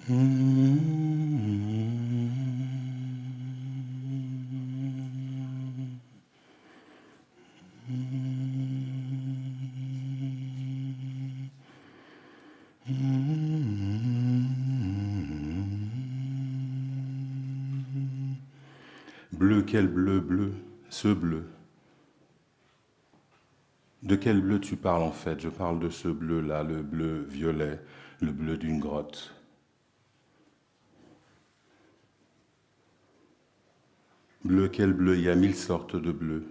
Bleu, quel bleu, bleu, ce bleu. De quel bleu tu parles en fait? Je parle de ce bleu-là, le bleu violet, le bleu d'une grotte. Bleu, quel bleu? Il y a 1000 sortes de bleus.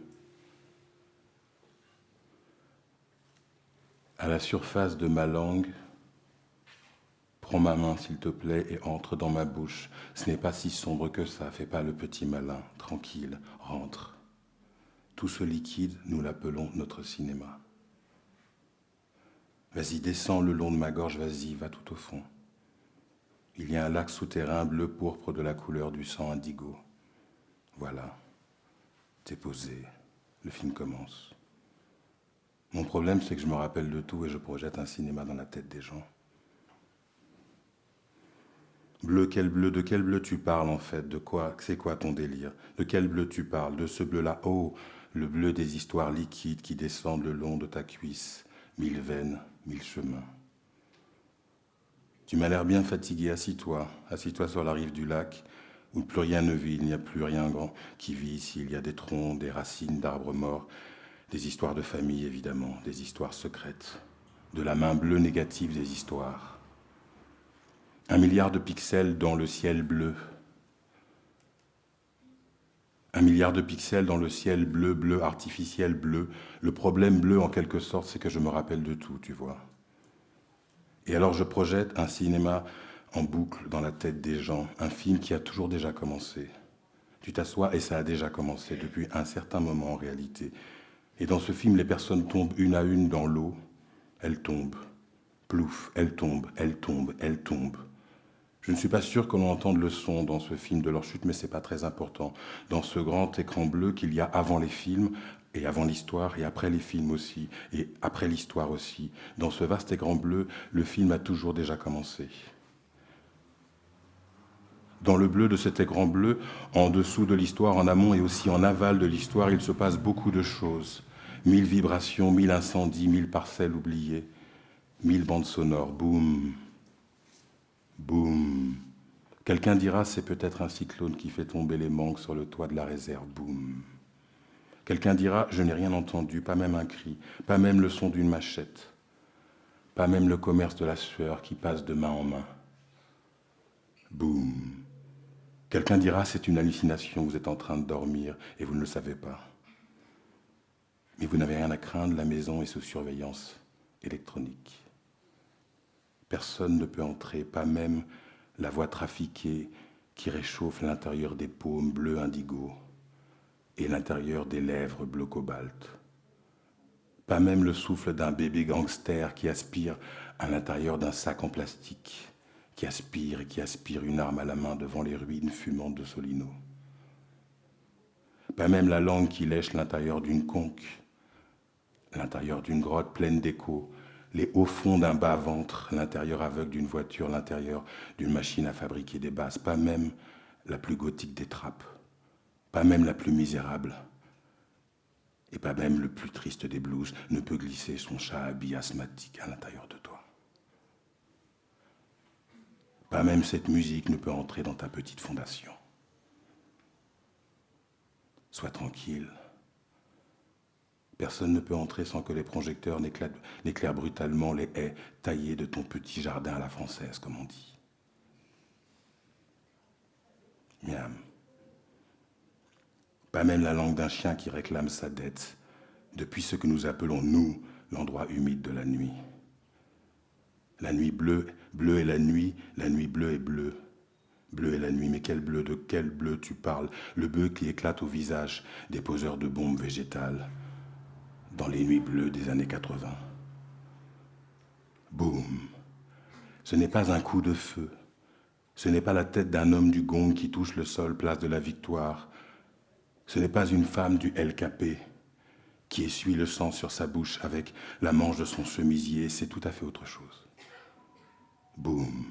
À la surface de ma langue, prends ma main s'il te plaît et entre dans ma bouche. Ce n'est pas si sombre que ça, fais pas le petit malin, tranquille, rentre. Tout ce liquide, nous l'appelons notre cinéma. Vas-y, descends le long de ma gorge, vas-y, va tout au fond. Il y a un lac souterrain bleu pourpre de la couleur du sang indigo. Voilà, t'es posé, le film commence. Mon problème, c'est que je me rappelle de tout et je projette un cinéma dans la tête des gens. Bleu, de quel bleu tu parles en fait? De quoi? C'est quoi ton délire? De quel bleu tu parles? De ce bleu-là? Oh, le bleu des histoires liquides qui descendent le long de ta cuisse. 1000 veines, 1000 chemins. Tu m'as l'air bien fatigué, assis-toi. Assis-toi sur la rive du lac, où plus rien ne vit, il n'y a plus rien grand qui vit ici. Il y a des troncs, des racines d'arbres morts, des histoires de famille évidemment, des histoires secrètes, de la main bleue négative des histoires. 1 milliard de pixels dans le ciel bleu. 1 milliard de pixels dans le ciel bleu, bleu, artificiel bleu. Le problème bleu, en quelque sorte, c'est que je me rappelle de tout, tu vois. Et alors je projette un cinéma en boucle dans la tête des gens, un film qui a toujours déjà commencé. Tu t'assois et ça a déjà commencé depuis un certain moment en réalité. Et dans ce film, les personnes tombent une à une dans l'eau. Elles tombent. Plouf, elles tombent, elles tombent, elles tombent. Je ne suis pas sûr qu'on entende le son dans ce film de leur chute, mais c'est pas très important. Dans ce grand écran bleu qu'il y a avant les films, et avant l'histoire, et après les films aussi, et après l'histoire aussi, dans ce vaste écran bleu, le film a toujours déjà commencé. Dans le bleu de cet écran bleu, en dessous de l'histoire, en amont et aussi en aval de l'histoire, il se passe beaucoup de choses. 1000 vibrations, 1000 incendies, 1000 parcelles oubliées, 1000 bandes sonores, boum, boum. Quelqu'un dira c'est peut-être un cyclone qui fait tomber les mangues sur le toit de la réserve, boum. Quelqu'un dira je n'ai rien entendu, pas même un cri, pas même le son d'une machette, pas même le commerce de la sueur qui passe de main en main, boum. Quelqu'un dira c'est une hallucination, vous êtes en train de dormir et vous ne le savez pas. Mais vous n'avez rien à craindre, la maison est sous surveillance électronique. Personne ne peut entrer, pas même la voix trafiquée qui réchauffe l'intérieur des paumes bleu indigo et l'intérieur des lèvres bleu cobalt. Pas même le souffle d'un bébé gangster qui aspire à l'intérieur d'un sac en plastique, qui aspire et qui aspire une arme à la main devant les ruines fumantes de Solino. Pas même la langue qui lèche l'intérieur d'une conque, l'intérieur d'une grotte pleine d'échos, les hauts fonds d'un bas-ventre, l'intérieur aveugle d'une voiture, l'intérieur d'une machine à fabriquer des basses, pas même la plus gothique des trappes, pas même la plus misérable, et pas même le plus triste des blues ne peut glisser son chat habillé asthmatique à l'intérieur de toi. Pas même cette musique ne peut entrer dans ta petite fondation. Sois tranquille. Personne ne peut entrer sans que les projecteurs n'éclairent brutalement les haies taillées de ton petit jardin à la française, comme on dit. Miam. Pas même la langue d'un chien qui réclame sa dette, depuis ce que nous appelons, nous, l'endroit humide de la nuit. La nuit bleue, bleue est la nuit bleue est bleue. Bleu est la nuit, mais de quel bleu tu parles? Le bleu qui éclate au visage des poseurs de bombes végétales dans les nuits bleues des années 80. Boum. Ce n'est pas un coup de feu. Ce n'est pas la tête d'un homme du gong qui touche le sol, place de la Victoire. Ce n'est pas une femme du LKP qui essuie le sang sur sa bouche avec la manche de son chemisier. C'est tout à fait autre chose. Boum.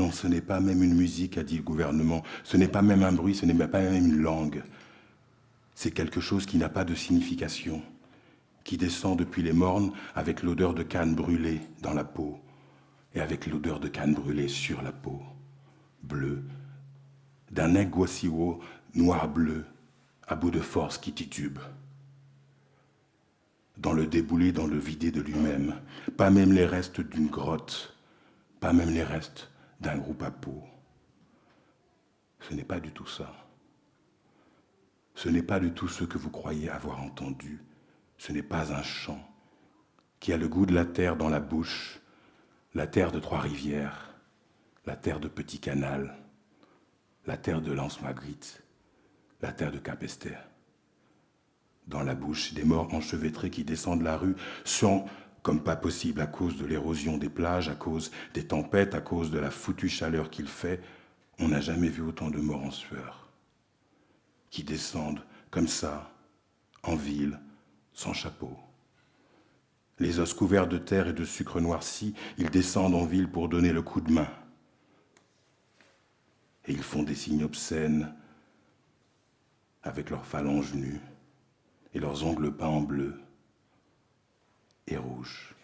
Non, ce n'est pas même une musique, a dit le gouvernement. Ce n'est pas même un bruit, ce n'est pas même une langue. C'est quelque chose qui n'a pas de signification, qui descend depuis les mornes avec l'odeur de canne brûlée dans la peau et avec l'odeur de canne brûlée sur la peau, bleue, d'un Guasiwo noir-bleu à bout de force qui titube. Dans le déboulé, dans le vidé de lui-même, pas même les restes d'une grotte, pas même les restes d'un groupe à peau. Ce n'est pas du tout ça. Ce n'est pas du tout ce que vous croyez avoir entendu. Ce n'est pas un chant qui a le goût de la terre dans la bouche, la terre de Trois-Rivières, la terre de Petit Canal, la terre de Lens-Magritte, la terre de Capesterre. Dans la bouche des morts enchevêtrés qui descendent la rue sans, comme pas possible à cause de l'érosion des plages, à cause des tempêtes, à cause de la foutue chaleur qu'il fait, on n'a jamais vu autant de morts en sueur, qui descendent comme ça, en ville, sans chapeau. Les os couverts de terre et de sucre noirci, ils descendent en ville pour donner le coup de main. Et ils font des signes obscènes avec leurs phalanges nues et leurs ongles peints en bleu et rouge.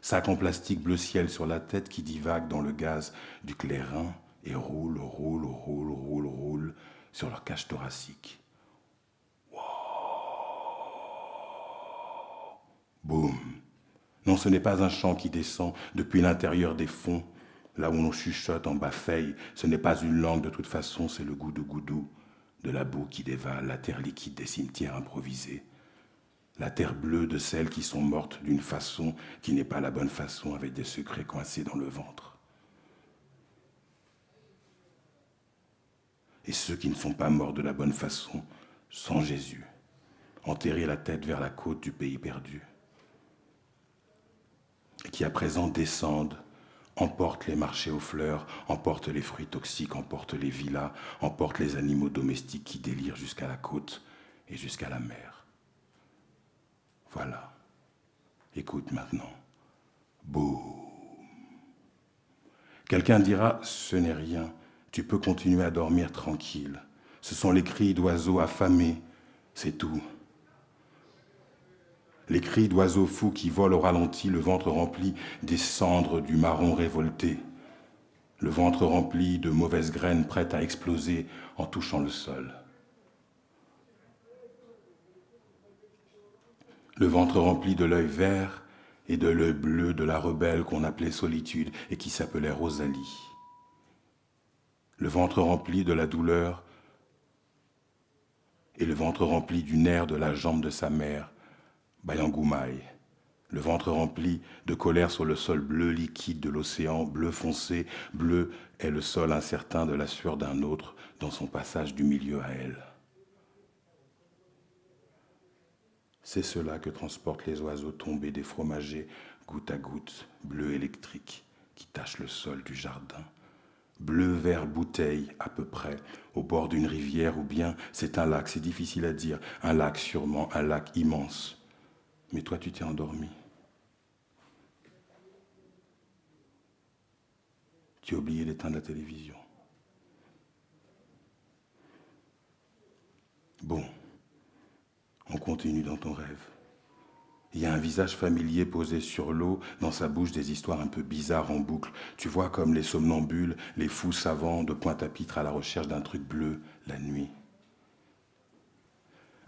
Sac en plastique bleu ciel sur la tête qui divague dans le gaz du clairin et roule, roule, roule, roule, roule sur leur cage thoracique. Wow. Boum. Non, ce n'est pas un chant qui descend depuis l'intérieur des fonds, là où l'on chuchote en bas-feille. Ce n'est pas une langue de toute façon, c'est le goût de goudou, de la boue qui dévale, la terre liquide des cimetières improvisés. La terre bleue de celles qui sont mortes d'une façon qui n'est pas la bonne façon, avec des secrets coincés dans le ventre. Et ceux qui ne sont pas morts de la bonne façon, sans Jésus, enterrés la tête vers la côte du pays perdu, et qui à présent descendent, emportent les marchés aux fleurs, emportent les fruits toxiques, emportent les villas, emportent les animaux domestiques qui délirent jusqu'à la côte et jusqu'à la mer. Voilà. Écoute maintenant. Boum. Quelqu'un dira, ce n'est rien. Tu peux continuer à dormir tranquille. Ce sont les cris d'oiseaux affamés. C'est tout. Les cris d'oiseaux fous qui volent au ralenti, le ventre rempli des cendres du marron révolté. Le ventre rempli de mauvaises graines prêtes à exploser en touchant le sol. Le ventre rempli de l'œil vert et de l'œil bleu de la rebelle qu'on appelait Solitude et qui s'appelait Rosalie. Le ventre rempli de la douleur et le ventre rempli du nerf de la jambe de sa mère, Bayangoumaï. Le ventre rempli de colère sur le sol bleu liquide de l'océan, bleu foncé, bleu est le sol incertain de la sueur d'un autre dans son passage du milieu à elle. C'est cela que transportent les oiseaux tombés des fromagers, goutte à goutte, bleu électrique, qui tachent le sol du jardin. Bleu vert bouteille, à peu près, au bord d'une rivière, ou bien c'est un lac, c'est difficile à dire, un lac sûrement, un lac immense. Mais toi, tu t'es endormi. Tu as oublié d'éteindre la télévision. Bon. On continue dans ton rêve. Il y a un visage familier posé sur l'eau, dans sa bouche des histoires un peu bizarres en boucle. Tu vois comme les somnambules, les fous savants de Pointe-à-Pitre à la recherche d'un truc bleu la nuit.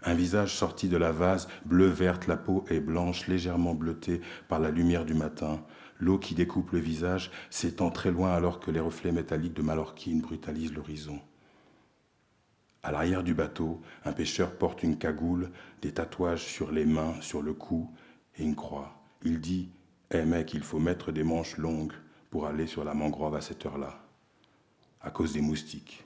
Un visage sorti de la vase, bleu-verte, la peau est blanche, légèrement bleutée par la lumière du matin. L'eau qui découpe le visage s'étend très loin alors que les reflets métalliques de Mallorquine brutalisent l'horizon. À l'arrière du bateau, un pêcheur porte une cagoule, des tatouages sur les mains, sur le cou et une croix. Il dit « Eh mec, il faut mettre des manches longues pour aller sur la mangrove à cette heure-là, à cause des moustiques. »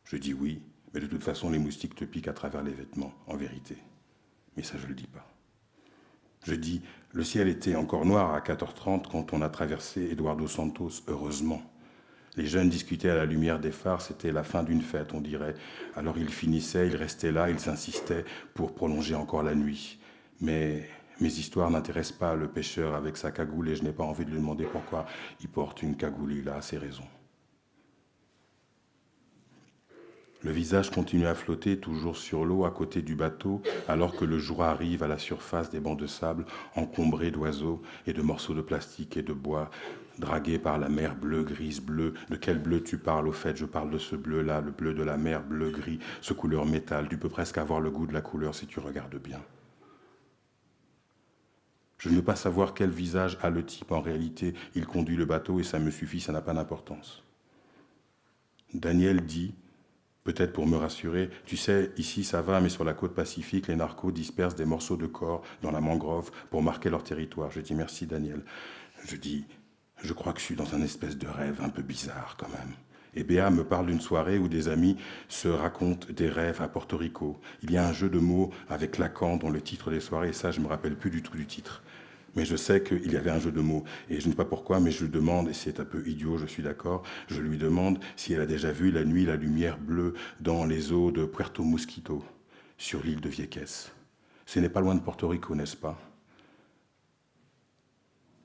Je dis oui, mais de toute façon, les moustiques te piquent à travers les vêtements, en vérité. Mais ça, je ne le dis pas. Je dis « Le ciel était encore noir à 4h30 quand on a traversé Eduardo Santos, heureusement. » Les jeunes discutaient à la lumière des phares, c'était la fin d'une fête, on dirait. Alors ils finissaient, ils restaient là, ils insistaient pour prolonger encore la nuit. Mais mes histoires n'intéressent pas le pêcheur avec sa cagoule et je n'ai pas envie de lui demander pourquoi il porte une cagoule, il a ses raisons. Le visage continue à flotter toujours sur l'eau à côté du bateau, alors que le jour arrive à la surface des bancs de sable encombrés d'oiseaux et de morceaux de plastique et de bois, dragués par la mer bleu-grise bleu. De quel bleu tu parles au fait? Je parle de ce bleu-là, le bleu de la mer bleu-gris, ce couleur métal. Tu peux presque avoir le goût de la couleur si tu regardes bien. Je ne veux pas savoir quel visage a le type. En réalité, il conduit le bateau et ça me suffit, ça n'a pas d'importance. Daniel dit, peut-être pour me rassurer, tu sais, ici ça va, mais sur la côte pacifique, les narcos dispersent des morceaux de corps dans la mangrove pour marquer leur territoire. Je dis merci Daniel. Je dis, je crois que je suis dans un espèce de rêve un peu bizarre quand même. Et Béa me parle d'une soirée où des amis se racontent des rêves à Porto Rico. Il y a un jeu de mots avec Lacan dans le titre des soirées, et ça je ne me rappelle plus du tout du titre. Mais je sais qu'il y avait un jeu de mots. Et je ne sais pas pourquoi, mais je demande, et c'est un peu idiot, je suis d'accord, je lui demande si elle a déjà vu la nuit la lumière bleue dans les eaux de Puerto Mosquito, sur l'île de Vieques. Ce n'est pas loin de Porto Rico, n'est-ce pas?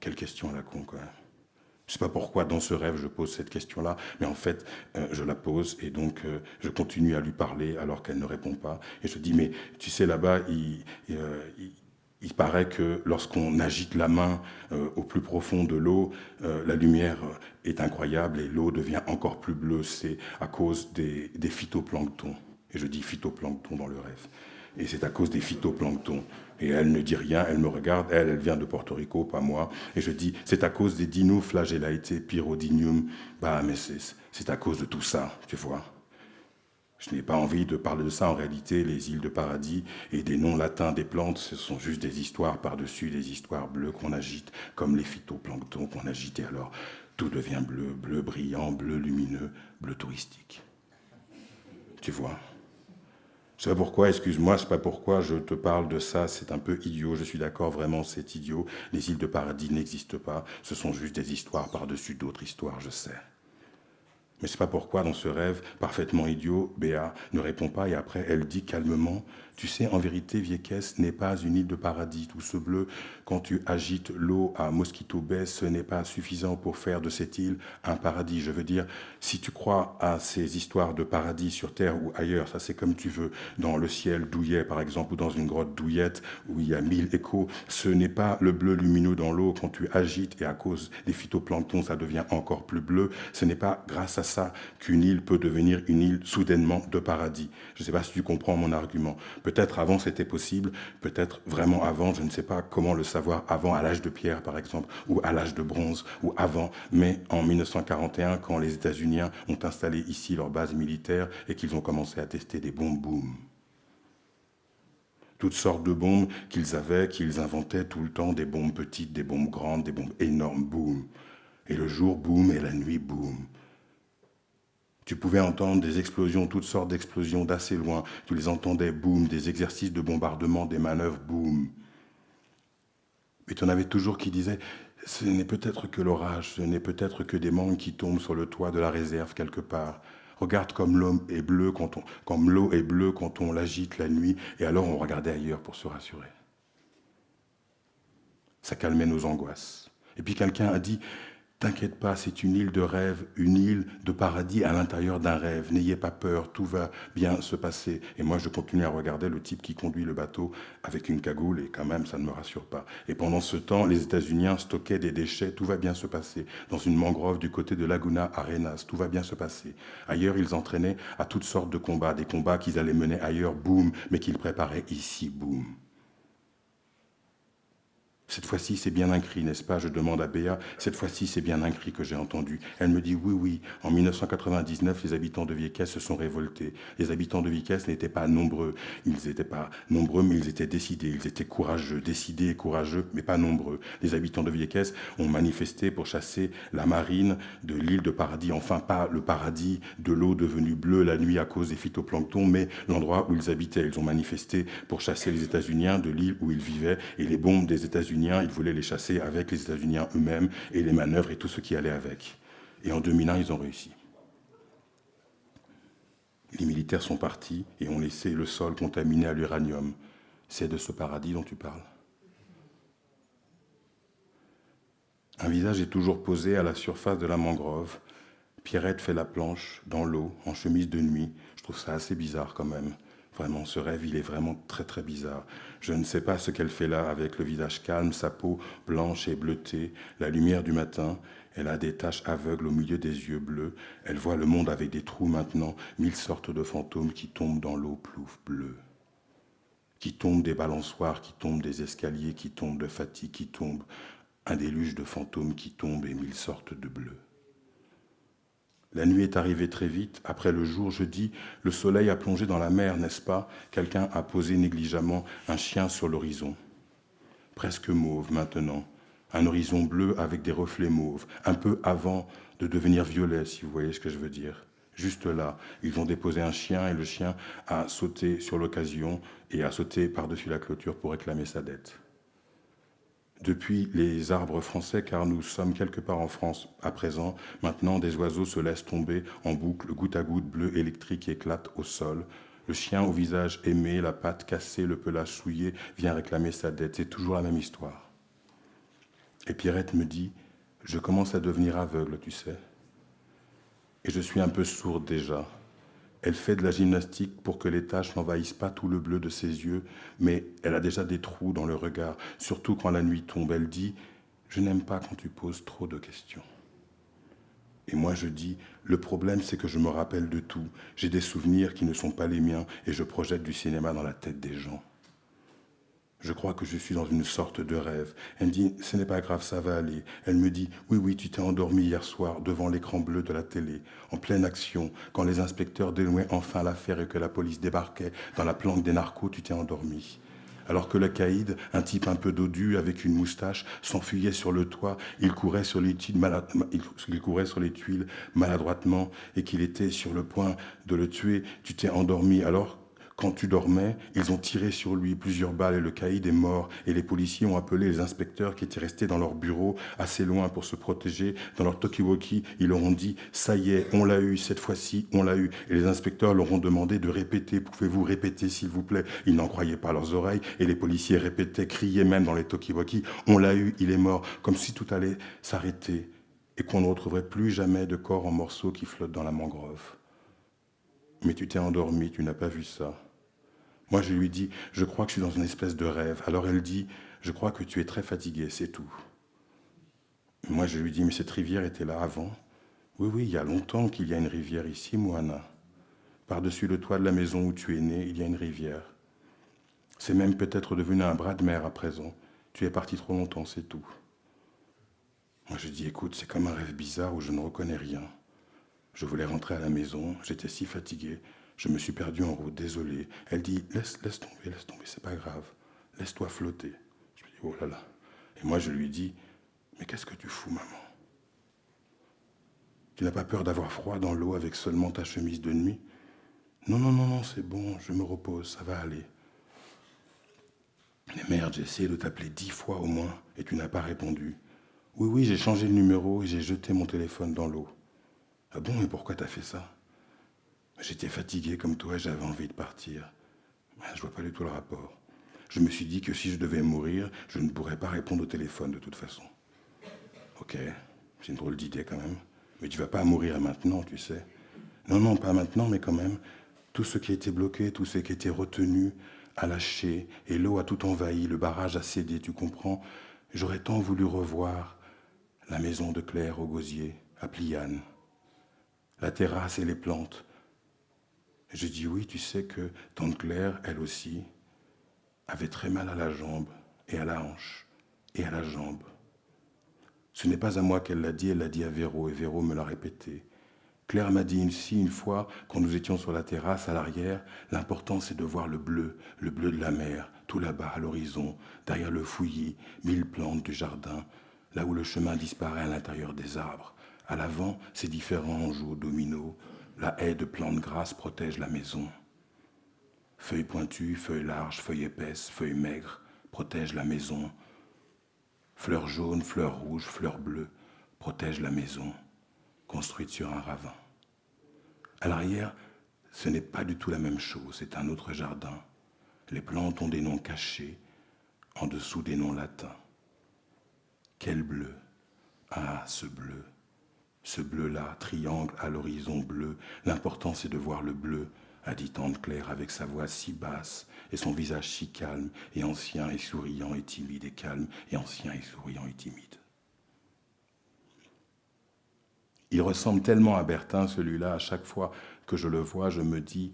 Quelle question à la con, quoi. Je ne sais pas pourquoi, dans ce rêve, je pose cette question-là, mais en fait, je la pose, et donc je continue à lui parler alors qu'elle ne répond pas. Et je dis, mais tu sais, là-bas, il paraît que lorsqu'on agite la main au plus profond de l'eau, la lumière est incroyable et l'eau devient encore plus bleue. C'est à cause des phytoplanctons. Et je dis phytoplancton dans le rêve. Et c'est à cause des phytoplanctons. Et elle ne dit rien, elle me regarde, elle vient de Porto Rico, pas moi. Et je dis, c'est à cause des dinoflagellae, pyrodinium. Bah, mais c'est à cause de tout ça, tu vois. Je n'ai pas envie de parler de ça. En réalité, les îles de paradis et des noms latins des plantes, ce sont juste des histoires par-dessus, des histoires bleues qu'on agite, comme les phytoplanctons qu'on agite. Et alors, tout devient bleu, bleu brillant, bleu lumineux, bleu touristique. Tu vois? Je sais pas pourquoi, excuse-moi, je sais pas pourquoi je te parle de ça, c'est un peu idiot, je suis d'accord, vraiment, c'est idiot. Les îles de paradis n'existent pas, ce sont juste des histoires par-dessus d'autres histoires, je sais. Mais je sais pas pourquoi, dans ce rêve parfaitement idiot, Béa ne répond pas et après elle dit calmement, tu sais, en vérité, Vieques n'est pas une île de paradis. Tout ce bleu, quand tu agites l'eau à Mosquito Bay, ce n'est pas suffisant pour faire de cette île un paradis. Je veux dire, si tu crois à ces histoires de paradis sur Terre ou ailleurs, ça c'est comme tu veux, dans le ciel douillet par exemple, ou dans une grotte douillette où il y a 1000 échos, ce n'est pas le bleu lumineux dans l'eau quand tu agites et à cause des phytoplanctons ça devient encore plus bleu. Ce n'est pas grâce à ça qu'une île peut devenir une île soudainement de paradis. Je ne sais pas si tu comprends mon argument. Peut-être avant c'était possible, peut-être vraiment avant, je ne sais pas comment le savoir, avant à l'âge de pierre par exemple, ou à l'âge de bronze, ou avant, mais en 1941, quand les États-Unis ont installé ici leur base militaire et qu'ils ont commencé à tester des bombes boum. Toutes sortes de bombes qu'ils avaient, qu'ils inventaient tout le temps, des bombes petites, des bombes grandes, des bombes énormes, boum. Et le jour, boum, et la nuit, boum. Tu pouvais entendre des explosions, toutes sortes d'explosions d'assez loin. Tu les entendais, boum, des exercices de bombardement, des manœuvres, boum. Mais tu en avais toujours qui disaient, ce n'est peut-être que l'orage, ce n'est peut-être que des mangues qui tombent sur le toit de la réserve quelque part. Regarde comme l'eau est bleue quand on l'agite la nuit, et alors on regardait ailleurs pour se rassurer. Ça calmait nos angoisses. Et puis quelqu'un a dit, t'inquiète pas, c'est une île de rêve, une île de paradis à l'intérieur d'un rêve. N'ayez pas peur, tout va bien se passer. Et moi, je continue à regarder le type qui conduit le bateau avec une cagoule, et quand même, ça ne me rassure pas. Et pendant ce temps, les États-Unis stockaient des déchets, tout va bien se passer. Dans une mangrove du côté de Laguna Arenas, tout va bien se passer. Ailleurs, ils entraînaient à toutes sortes de combats, des combats qu'ils allaient mener ailleurs, boum, mais qu'ils préparaient ici, boum. Cette fois-ci, c'est bien un cri, n'est-ce pas? Je demande à Béa. Cette fois-ci, c'est bien un cri que j'ai entendu. Elle me dit oui, oui. En 1999, les habitants de Vieques se sont révoltés. Les habitants de Vieques n'étaient pas nombreux. Ils n'étaient pas nombreux, mais ils étaient décidés. Ils étaient courageux, décidés et courageux, mais pas nombreux. Les habitants de Vieques ont manifesté pour chasser la marine de l'île de Paradis. Enfin, pas le paradis de l'eau devenue bleue la nuit à cause des phytoplanctons, mais l'endroit où ils habitaient. Ils ont manifesté pour chasser les États-Unis de l'île où ils vivaient et les bombes des États-Unis. Ils voulaient les chasser avec les États-Unis eux-mêmes et les manœuvres et tout ce qui allait avec. Et en 2001, ils ont réussi. Les militaires sont partis et ont laissé le sol contaminé à l'uranium. C'est de ce paradis dont tu parles. Un visage est toujours posé à la surface de la mangrove. Pierrette fait la planche, dans l'eau, en chemise de nuit. Je trouve ça assez bizarre quand même. Vraiment, ce rêve, il est vraiment très très bizarre. Je ne sais pas ce qu'elle fait là, avec le visage calme, sa peau blanche et bleutée, la lumière du matin. Elle a des taches aveugles au milieu des yeux bleus. Elle voit le monde avec des trous maintenant, 1000 sortes de fantômes qui tombent dans l'eau plouf bleue. Qui tombent des balançoires, qui tombent des escaliers, qui tombent de fatigue, qui tombent un déluge de fantômes qui tombent et 1000 sortes de bleus. La nuit est arrivée très vite. Après le jour, je dis, le soleil a plongé dans la mer, n'est-ce pas? Quelqu'un a posé négligemment un chien sur l'horizon. Presque mauve maintenant. Un horizon bleu avec des reflets mauves. Un peu avant de devenir violet, si vous voyez ce que je veux dire. Juste là, ils ont déposé un chien et le chien a sauté sur l'occasion et a sauté par-dessus la clôture pour réclamer sa dette. Depuis les arbres français, car nous sommes quelque part en France à présent, maintenant des oiseaux se laissent tomber en boucle, goutte à goutte, bleu électrique éclate au sol. Le chien au visage aimé, la patte cassée, le pelage souillé, vient réclamer sa dette. C'est toujours la même histoire. Et Pierrette me dit, je commence à devenir aveugle, tu sais. Et je suis un peu sourde déjà. Elle fait de la gymnastique pour que les taches n'envahissent pas tout le bleu de ses yeux, mais elle a déjà des trous dans le regard, surtout quand la nuit tombe. Elle dit « Je n'aime pas quand tu poses trop de questions ». Et moi je dis « Le problème c'est que je me rappelle de tout. J'ai des souvenirs qui ne sont pas les miens et je projette du cinéma dans la tête des gens. » Je crois que je suis dans une sorte de rêve. Elle me dit, ce n'est pas grave, ça va aller. Elle me dit, oui, oui, tu t'es endormi hier soir devant l'écran bleu de la télé, en pleine action. Quand les inspecteurs dénouaient enfin l'affaire et que la police débarquait dans la planque des narcos, tu t'es endormi. Alors que le caïd, un type un peu dodu avec une moustache, s'enfuyait sur le toit, il courait sur les tuiles, maladroitement et qu'il était sur le point de le tuer, tu t'es endormi. Alors quand tu dormais, ils ont tiré sur lui plusieurs balles et le caïd est mort. Et les policiers ont appelé les inspecteurs qui étaient restés dans leur bureau assez loin pour se protéger. Dans leur talkie-walkie, ils leur ont dit « Ça y est, on l'a eu, cette fois-ci, on l'a eu ». Et les inspecteurs leur ont demandé de répéter « Pouvez-vous répéter, s'il vous plaît ?» Ils n'en croyaient pas leurs oreilles. Et les policiers répétaient, criaient même dans les talkie-walkie « On l'a eu, il est mort », comme si tout allait s'arrêter et qu'on ne retrouverait plus jamais de corps en morceaux qui flottent dans la mangrove. Mais tu t'es endormi, tu n'as pas vu ça. Moi, je lui dis, je crois que je suis dans une espèce de rêve. Alors elle dit, je crois que tu es très fatigué, c'est tout. Moi, je lui dis, mais cette rivière était là avant. Oui, oui, il y a longtemps qu'il y a une rivière ici, Moana. Par-dessus le toit de la maison où tu es né, il y a une rivière. C'est même peut-être devenu un bras de mer à présent. Tu es parti trop longtemps, c'est tout. Moi, je dis, écoute, c'est comme un rêve bizarre où je ne reconnais rien. Je voulais rentrer à la maison, j'étais si fatigué. Je me suis perdu en route, désolé. Elle dit, laisse tomber, c'est pas grave. Laisse-toi flotter. Je lui dis, oh là là. Et moi, je lui dis, mais qu'est-ce que tu fous, maman? Tu n'as pas peur d'avoir froid dans l'eau avec seulement ta chemise de nuit? Non, non, non, non, c'est bon, je me repose, ça va aller. Mais merde, j'ai essayé de t'appeler 10 fois au moins et tu n'as pas répondu. Oui, oui, j'ai changé le numéro et j'ai jeté mon téléphone dans l'eau. Ah bon, mais pourquoi t'as fait ça? J'étais fatigué comme toi et j'avais envie de partir. Je vois pas du tout le rapport. Je me suis dit que si je devais mourir, je ne pourrais pas répondre au téléphone de toute façon. Ok, c'est une drôle d'idée quand même. Mais tu vas pas mourir maintenant, tu sais. Non, non, pas maintenant, mais quand même. Tout ce qui était bloqué, tout ce qui était retenu, a lâché, et l'eau a tout envahi, le barrage a cédé, tu comprends? J'aurais tant voulu revoir la maison de Claire au gosier, à Pliane, la terrasse et les plantes. Je dis oui, tu sais que tante Claire, elle aussi, avait très mal à la jambe, et à la hanche, et à la jambe. Ce n'est pas à moi qu'elle l'a dit à Véro, et Véro me l'a répété. Claire m'a dit aussi une fois, quand nous étions sur la terrasse à l'arrière, l'important c'est de voir le bleu de la mer, tout là-bas à l'horizon, derrière le fouillis, 1000 plantes du jardin, là où le chemin disparaît à l'intérieur des arbres. À l'avant, c'est différent, on joue au domino. La haie de plantes grasses protège la maison. Feuilles pointues, feuilles larges, feuilles épaisses, feuilles maigres protègent la maison. Fleurs jaunes, fleurs rouges, fleurs bleues protègent la maison, construite sur un ravin. À l'arrière, ce n'est pas du tout la même chose, c'est un autre jardin. Les plantes ont des noms cachés, en dessous des noms latins. Quel bleu! Ah, ce bleu! Ce bleu-là, triangle à l'horizon bleu, l'important c'est de voir le bleu, a dit tante Claire avec sa voix si basse et son visage si calme et ancien et souriant et timide et calme et ancien et souriant et timide. Il ressemble tellement à Bertin, celui-là, à chaque fois que je le vois, je me dis,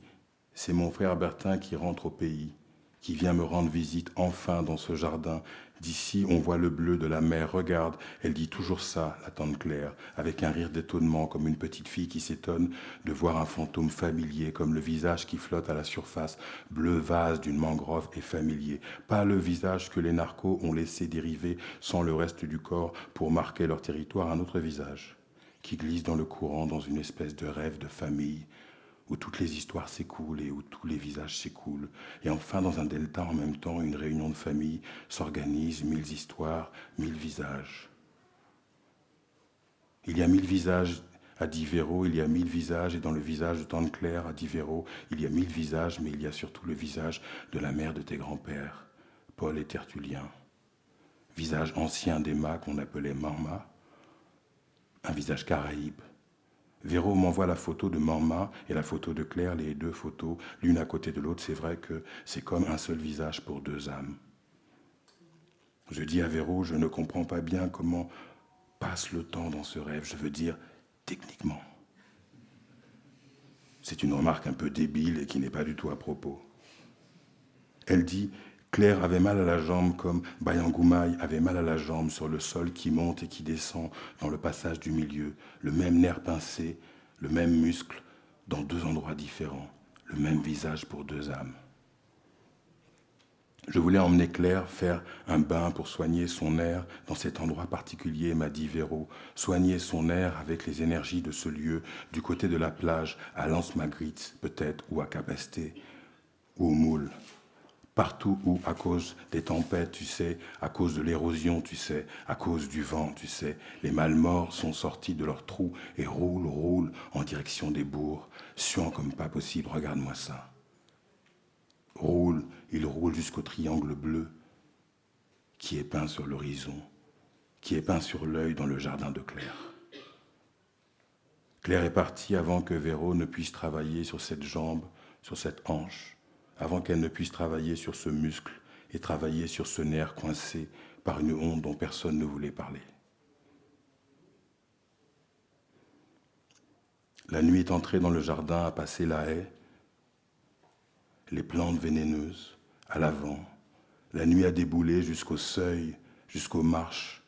c'est mon frère Bertin qui rentre au pays, qui vient me rendre visite enfin dans ce jardin. D'ici, on voit le bleu de la mer. Regarde, elle dit toujours ça, la tante Claire, avec un rire d'étonnement, comme une petite fille qui s'étonne de voir un fantôme familier, comme le visage qui flotte à la surface, bleu vase d'une mangrove et familier. Pas le visage que les narcos ont laissé dériver sans le reste du corps pour marquer leur territoire, un autre visage qui glisse dans le courant dans une espèce de rêve de famille, où toutes les histoires s'écoulent et où tous les visages s'écoulent. Et enfin, dans un delta, en même temps, une réunion de famille s'organise, 1000 histoires, 1000 visages. Il y a 1000 visages, a dit Véro, il y a 1000 visages, et dans le visage de tante Claire, a dit Véro, il y a 1000 visages, mais il y a surtout le visage de la mère de tes grands-pères, Paul et Tertullien. Visage ancien d'Emma qu'on appelait Marma, un visage caraïbe. Véro m'envoie la photo de Marma et la photo de Claire, les deux photos, l'une à côté de l'autre. C'est vrai que c'est comme un seul visage pour deux âmes. Je dis à Véro, je ne comprends pas bien comment passe le temps dans ce rêve. Je veux dire, techniquement. C'est une remarque un peu débile et qui n'est pas du tout à propos. Elle dit, Claire avait mal à la jambe comme Bayangoumaï avait mal à la jambe sur le sol qui monte et qui descend dans le passage du milieu, le même nerf pincé, le même muscle dans deux endroits différents, le même visage pour deux âmes. Je voulais emmener Claire faire un bain pour soigner son air dans cet endroit particulier, m'a dit Véro, soigner son air avec les énergies de ce lieu, du côté de la plage, à Lens-Magritte peut-être, ou à Capesté, ou au Moule. Partout où, à cause des tempêtes, tu sais, à cause de l'érosion, tu sais, à cause du vent, tu sais, les malmorts sont sortis de leurs trous et roulent en direction des bourgs, suant comme pas possible, regarde-moi ça. Ils roulent jusqu'au triangle bleu qui est peint sur l'horizon, qui est peint sur l'œil dans le jardin de Claire. Claire est partie avant que Véro ne puisse travailler sur cette jambe, sur cette hanche, avant qu'elle ne puisse travailler sur ce muscle et travailler sur ce nerf coincé par une onde dont personne ne voulait parler. La nuit est entrée dans le jardin, a passé la haie, les plantes vénéneuses, à l'avant. La nuit a déboulé jusqu'au seuil, jusqu'aux marches,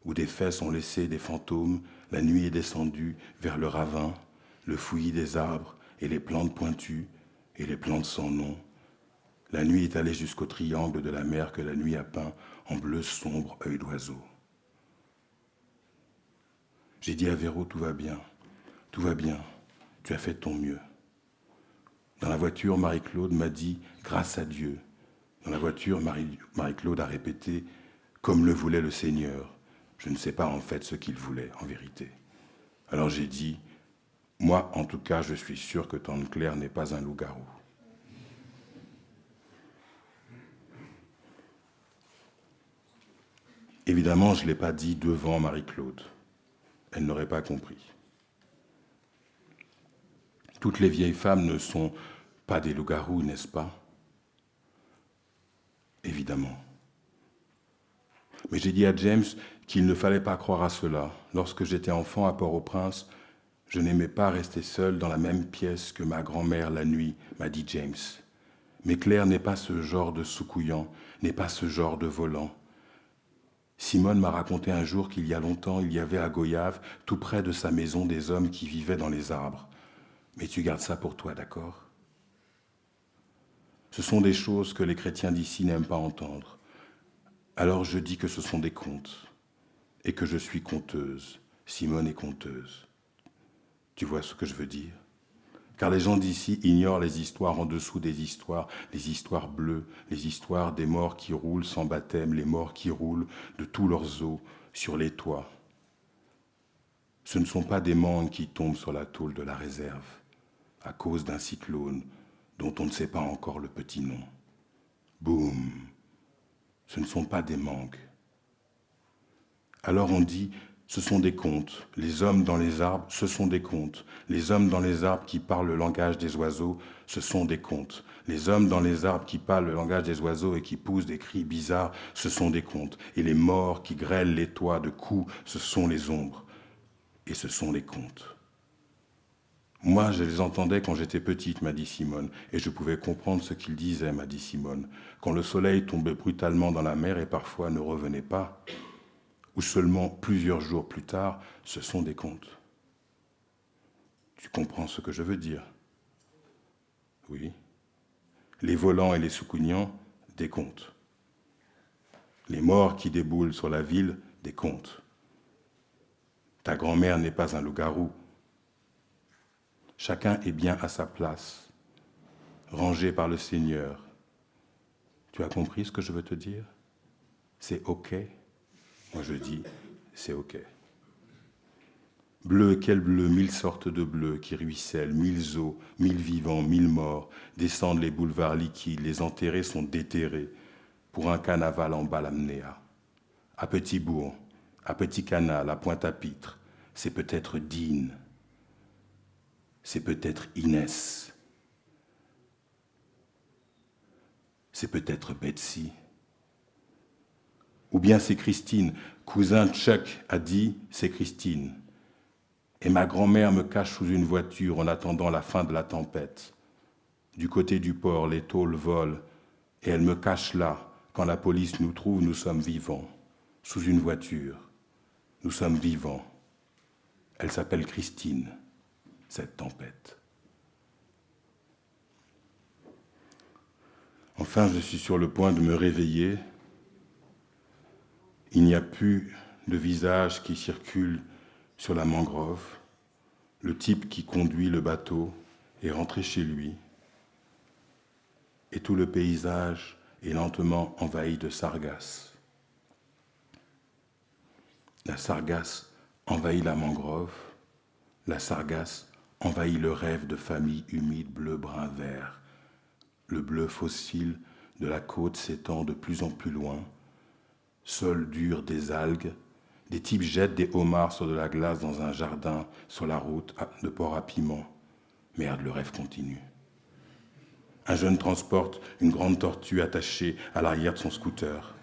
où des fesses ont laissé des fantômes. La nuit est descendue vers le ravin, le fouillis des arbres et les plantes pointues et les plantes sans nom. La nuit est allée jusqu'au triangle de la mer que la nuit a peint en bleu sombre œil d'oiseau. J'ai dit à Véro, tout va bien, tu as fait de ton mieux. Dans la voiture, Marie-Claude m'a dit, grâce à Dieu. Dans la voiture, Marie-Claude a répété, comme le voulait le Seigneur. Je ne sais pas en fait ce qu'il voulait, en vérité. Alors j'ai dit, moi en tout cas, je suis sûr que tante Claire n'est pas un loup-garou. Évidemment, je ne l'ai pas dit devant Marie-Claude. Elle n'aurait pas compris. Toutes les vieilles femmes ne sont pas des loups-garous, n'est-ce pas? Évidemment. Mais j'ai dit à James qu'il ne fallait pas croire à cela. Lorsque j'étais enfant à Port-au-Prince, je n'aimais pas rester seul dans la même pièce que ma grand-mère la nuit, m'a dit James. Mais Claire n'est pas ce genre de soucouillant, n'est pas ce genre de volant. Simone m'a raconté un jour qu'il y a longtemps, il y avait à Goyave, tout près de sa maison, des hommes qui vivaient dans les arbres. Mais tu gardes ça pour toi, d'accord? Ce sont des choses que les chrétiens d'ici n'aiment pas entendre. Alors je dis que ce sont des contes, et que je suis conteuse. Simone est conteuse. Tu vois ce que je veux dire? Car les gens d'ici ignorent les histoires en dessous des histoires, les histoires bleues, les histoires des morts qui roulent sans baptême, les morts qui roulent de tous leurs os sur les toits. Ce ne sont pas des mangues qui tombent sur la tôle de la réserve, à cause d'un cyclone dont on ne sait pas encore le petit nom. Boum! Ce ne sont pas des mangues. Alors on dit, ce sont des contes. Les hommes dans les arbres, ce sont des contes. Les hommes dans les arbres qui parlent le langage des oiseaux, ce sont des contes. Les hommes dans les arbres qui parlent le langage des oiseaux et qui poussent des cris bizarres, ce sont des contes. Et les morts qui grêlent les toits de coups, ce sont les ombres. Et ce sont les contes. Moi, je les entendais quand j'étais petite, m'a dit Simone, et je pouvais comprendre ce qu'ils disaient, m'a dit Simone, quand le soleil tombait brutalement dans la mer et parfois ne revenait pas, ou seulement plusieurs jours plus tard, ce sont des contes. Tu comprends ce que je veux dire? Oui. Les volants et les soucougnants, des contes. Les morts qui déboulent sur la ville, des contes. Ta grand-mère n'est pas un loup-garou. Chacun est bien à sa place, rangé par le Seigneur. Tu as compris ce que je veux te dire? C'est OK? Moi je dis, c'est OK. Bleu, quel bleu, 1000 sortes de bleus qui ruissellent, 1000 eaux, 1000 vivants, 1000 morts, descendent les boulevards liquides, les enterrés sont déterrés pour un carnaval en Balamnéa. À Petit-Bourg, à Petit-Canal, à Pointe-à-Pitre, c'est peut-être Dean, c'est peut-être Inès, c'est peut-être Betsy. Ou bien c'est Christine, cousin Chuck a dit, c'est Christine. Et ma grand-mère me cache sous une voiture en attendant la fin de la tempête. Du côté du port, les tôles volent, et elle me cache là. Quand la police nous trouve, nous sommes vivants. Sous une voiture, nous sommes vivants. Elle s'appelle Christine, cette tempête. Enfin, je suis sur le point de me réveiller. Il n'y a plus de visage qui circule sur la mangrove. Le type qui conduit le bateau est rentré chez lui. Et tout le paysage est lentement envahi de sargasses. La sargasse envahit la mangrove. La sargasse envahit le rêve de famille humide bleu, brun, vert. Le bleu fossile de la côte s'étend de plus en plus loin. Sol dur des algues, des types jettent des homards sur de la glace dans un jardin sur la route de Port-à-Piment. Merde, le rêve continue. Un jeune transporte une grande tortue attachée à l'arrière de son scooter.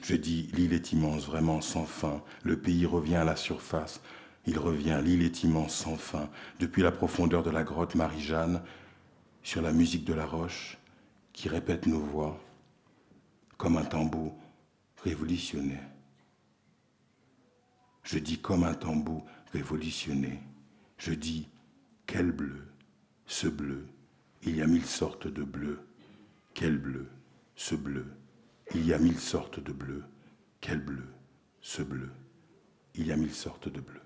Je dis, l'île est immense, vraiment sans fin. Le pays revient à la surface. Il revient, l'île est immense, sans fin. Depuis la profondeur de la grotte Marie-Jeanne, sur la musique de la roche, qui répète nos voix, comme un tambour révolutionné. Je dis comme un tambour révolutionné. Je dis, quel bleu, ce bleu, il y a 1000 sortes de bleus. Quel bleu, ce bleu, il y a 1000 sortes de bleus. Quel bleu, ce bleu, il y a 1000 sortes de bleus.